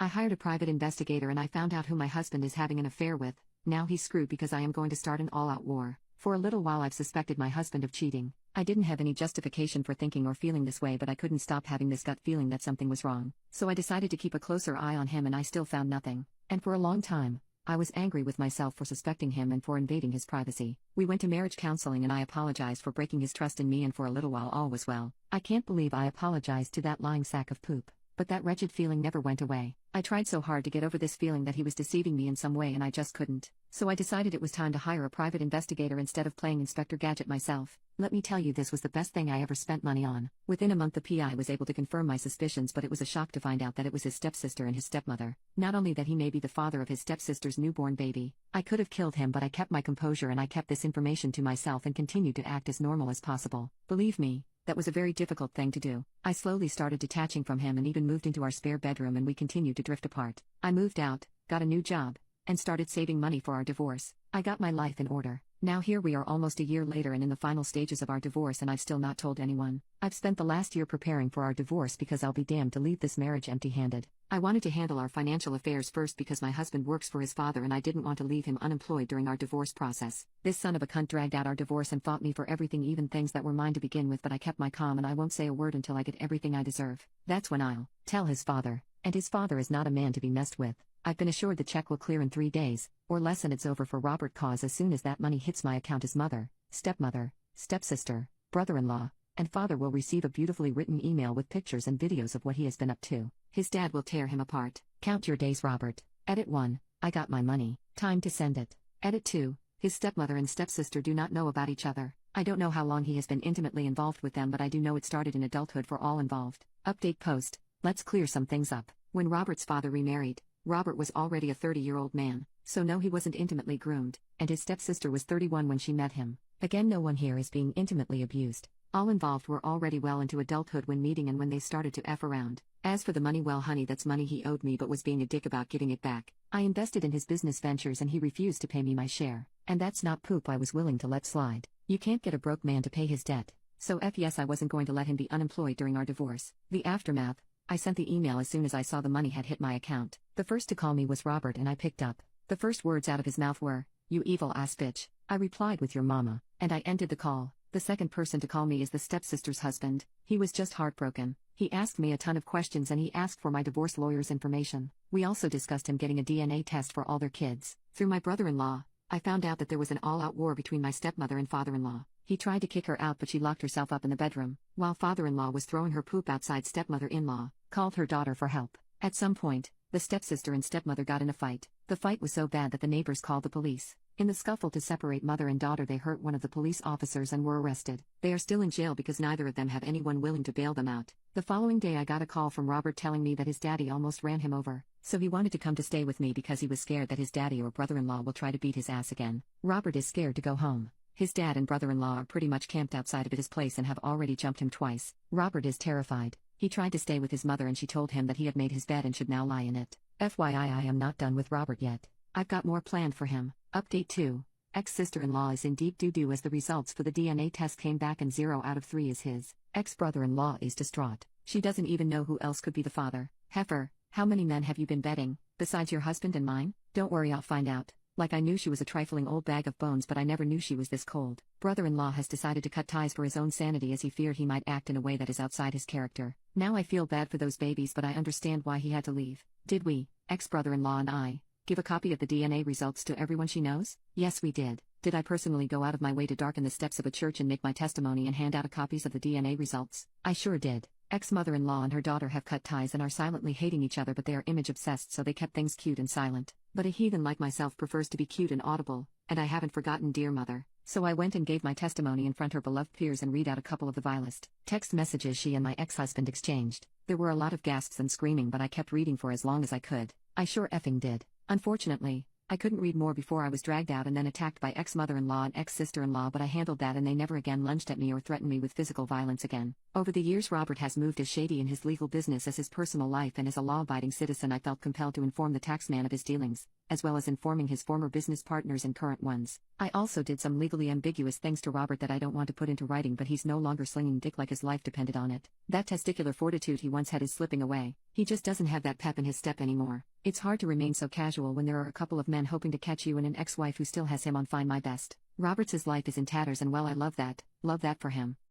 I hired a private investigator and I found out who my husband is having an affair with. Now he's screwed because I am going to start an all-out war. For a little while I've suspected my husband of cheating. I didn't have any justification for thinking or feeling this way, but I couldn't stop having this gut feeling that something was wrong. So I decided to keep a closer eye on him, and I still found nothing. And for a long time, I was angry with myself for suspecting him and for invading his privacy. We went to marriage counseling and I apologized for breaking his trust in me, and for a little while all was well. I can't believe I apologized to that lying sack of poop. But that wretched feeling never went away. I tried so hard to get over this feeling that he was deceiving me in some way, and I just couldn't. So I decided it was time to hire a private investigator instead of playing Inspector Gadget myself. Let me tell you, this was the best thing I ever spent money on. Within a month the PI was able to confirm my suspicions, but it was a shock to find out that it was his stepsister and his stepmother. Not only that he may be the father of his stepsister's newborn baby. I could have killed him, but I kept my composure and I kept this information to myself and continued to act as normal as possible. Believe me, that was a very difficult thing to do. I slowly started detaching from him and even moved into our spare bedroom, and we continued to drift apart. I moved out, got a new job, and started saving money for our divorce. I got my life in order. Now here we are almost a year later and in the final stages of our divorce, and I've still not told anyone. I've spent the last year preparing for our divorce because I'll be damned to leave this marriage empty-handed. I wanted to handle our financial affairs first because my husband works for his father and I didn't want to leave him unemployed during our divorce process. This son of a cunt dragged out our divorce and fought me for everything, even things that were mine to begin with, but I kept my calm and I won't say a word until I get everything I deserve. That's when I'll tell his father. And his father is not a man to be messed with. I've been assured the check will clear in 3 days, or less, and it's over for Robert, cause as soon as that money hits my account his mother, stepmother, stepsister, brother-in-law, and father will receive a beautifully written email with pictures and videos of what he has been up to. His dad will tear him apart. Count your days, Robert. Edit 1. I got my money. Time to send it. Edit 2. His stepmother and stepsister do not know about each other. I don't know how long he has been intimately involved with them, but I do know it started in adulthood for all involved. Update post. Let's clear some things up. When Robert's father remarried, Robert was already a 30-year-old man, so no, he wasn't intimately groomed, and his stepsister was 31 when she met him. Again, no one here is being intimately abused. All involved were already well into adulthood when meeting and when they started to F around. As for the money, well honey, that's money he owed me but was being a dick about giving it back. I invested in his business ventures and he refused to pay me my share. And that's not poop I was willing to let slide. You can't get a broke man to pay his debt. So yes, I wasn't going to let him be unemployed during our divorce. The aftermath. I sent the email as soon as I saw the money had hit my account. The first to call me was Robert and I picked up. The first words out of his mouth were, "You evil ass bitch." I replied with "Your mama," and I ended the call. The second person to call me is the stepsister's husband. He was just heartbroken. He asked me a ton of questions and he asked for my divorce lawyer's information. We also discussed him getting a DNA test for all their kids. Through my brother-in-law, I found out that there was an all-out war between my stepmother and father-in-law. He tried to kick her out but she locked herself up in the bedroom, while father-in-law was throwing her poop outside. Stepmother-in-law called her daughter for help. At some point, the stepsister and stepmother got in a fight. The fight was so bad that the neighbors called the police. In the scuffle to separate mother and daughter, they hurt one of the police officers and were arrested. They are still in jail because neither of them have anyone willing to bail them out. The following day I got a call from Robert telling me that his daddy almost ran him over, so he wanted to come to stay with me because he was scared that his daddy or brother-in-law will try to beat his ass again. Robert is scared to go home. His dad and brother-in-law are pretty much camped outside of his place and have already jumped him twice. Robert is terrified. He tried to stay with his mother and she told him that he had made his bed and should now lie in it. FYI, I am not done with Robert yet. I've got more planned for him. Update 2. Ex-sister-in-law is in deep doo-doo as the results for the DNA test came back and 0 out of 3 is his. Ex-brother-in-law is distraught. She doesn't even know who else could be the father. Heifer, how many men have you been betting, besides your husband and mine? Don't worry, I'll find out. Like, I knew she was a trifling old bag of bones, but I never knew she was this cold. Brother-in-law has decided to cut ties for his own sanity as he feared he might act in a way that is outside his character. Now I feel bad for those babies, but I understand why he had to leave. Did we, ex-brother-in-law and I, give a copy of the DNA results to everyone she knows? Yes, we did. Did I personally go out of my way to darken the steps of a church and make my testimony and hand out copies of the DNA results? I sure did. Ex-mother-in-law and her daughter have cut ties and are silently hating each other, but they are image-obsessed, so they kept things cute and silent. But a heathen like myself prefers to be cute and audible, and I haven't forgotten dear mother. So I went and gave my testimony in front her beloved peers and read out a couple of the vilest text messages she and my ex-husband exchanged. There were a lot of gasps and screaming, but I kept reading for as long as I could. I sure effing did. Unfortunately, I couldn't read more before I was dragged out and then attacked by ex-mother-in-law and ex-sister-in-law, but I handled that and they never again lunged at me or threatened me with physical violence again. Over the years, Robert has moved as shady in his legal business as his personal life, and as a law-abiding citizen I felt compelled to inform the taxman of his dealings, as well as informing his former business partners and current ones. I also did some legally ambiguous things to Robert that I don't want to put into writing, but he's no longer slinging dick like his life depended on it. That testicular fortitude he once had is slipping away. He just doesn't have that pep in his step anymore. It's hard to remain so casual when there are a couple of men hoping to catch you and an ex-wife who still has him on Find My Best. Robert's life is in tatters, and well, I love that for him.